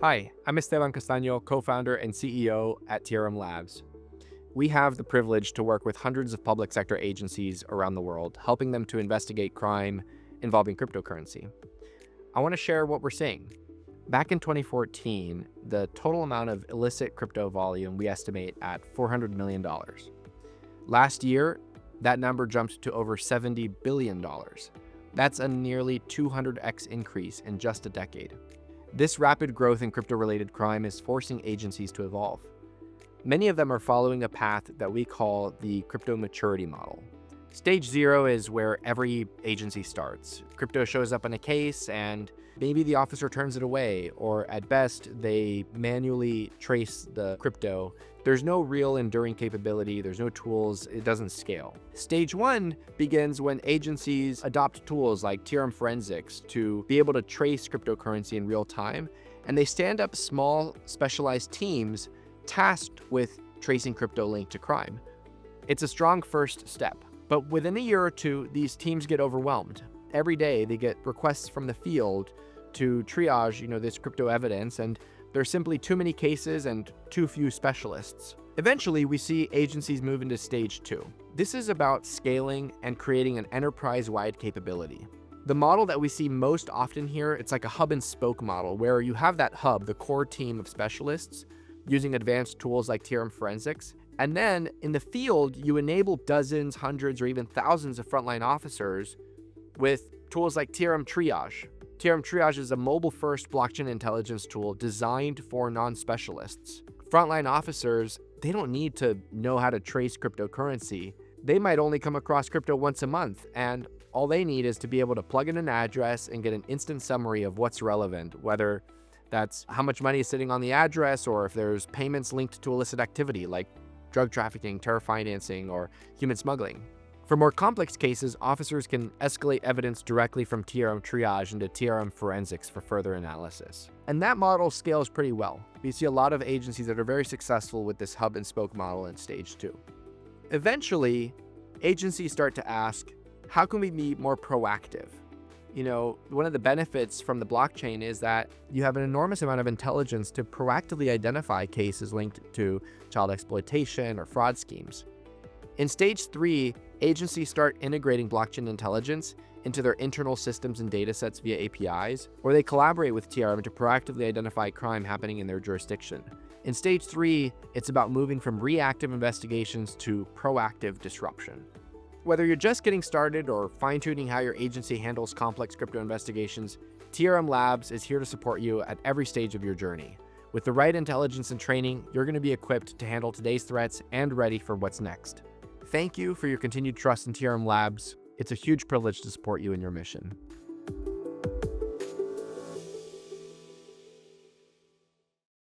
Hi, I'm Esteban Castaño, co-founder and CEO at TRM Labs. We have the privilege to work with hundreds of public sector agencies around the world, helping them to investigate crime involving cryptocurrency. I want to share what we're seeing. Back in 2014, the total amount of illicit crypto volume we estimate at $400 million. Last year, that number jumped to over $70 billion. That's a nearly 200x increase in just a decade. This rapid growth in crypto-related crime is forcing agencies to evolve. Many of them are following a path that we call the crypto maturity model. Stage 0 is where every agency starts. Crypto shows up in a case and maybe the officer turns it away, or at best, they manually trace the crypto. There's no real enduring capability, there's no tools, it doesn't scale. Stage 1 begins when agencies adopt tools like TRM Forensics to be able to trace cryptocurrency in real time, and they stand up small, specialized teams tasked with tracing crypto linked to crime. It's a strong first step, but within a year or two, these teams get overwhelmed. Every day, they get requests from the field to triage, this crypto evidence, and there's simply too many cases and too few specialists. Eventually, we see agencies move into stage 2. This is about scaling and creating an enterprise-wide capability. The model that we see most often here, it's like a hub and spoke model where you have that hub, the core team of specialists, using advanced tools like TRM Forensics. And then in the field, you enable dozens, hundreds, or even thousands of frontline officers with tools like TRM Triage. TRM Triage is a mobile-first blockchain intelligence tool designed for non-specialists. Frontline officers, they don't need to know how to trace cryptocurrency. They might only come across crypto once a month, and all they need is to be able to plug in an address and get an instant summary of what's relevant, whether that's how much money is sitting on the address or if there's payments linked to illicit activity like drug trafficking, terror financing, or human smuggling. For more complex cases, officers can escalate evidence directly from TRM Triage into TRM Forensics for further analysis. And that model scales pretty well. We see a lot of agencies that are very successful with this hub and spoke model in stage 2. Eventually, agencies start to ask, how can we be more proactive? One of the benefits from the blockchain is that you have an enormous amount of intelligence to proactively identify cases linked to child exploitation or fraud schemes. In stage 3, agencies start integrating blockchain intelligence into their internal systems and datasets via APIs, or they collaborate with TRM to proactively identify crime happening in their jurisdiction. In stage 3, it's about moving from reactive investigations to proactive disruption. Whether you're just getting started or fine-tuning how your agency handles complex crypto investigations, TRM Labs is here to support you at every stage of your journey. With the right intelligence and training, you're going to be equipped to handle today's threats and ready for what's next. Thank you for your continued trust in TRM Labs. It's a huge privilege to support you in your mission.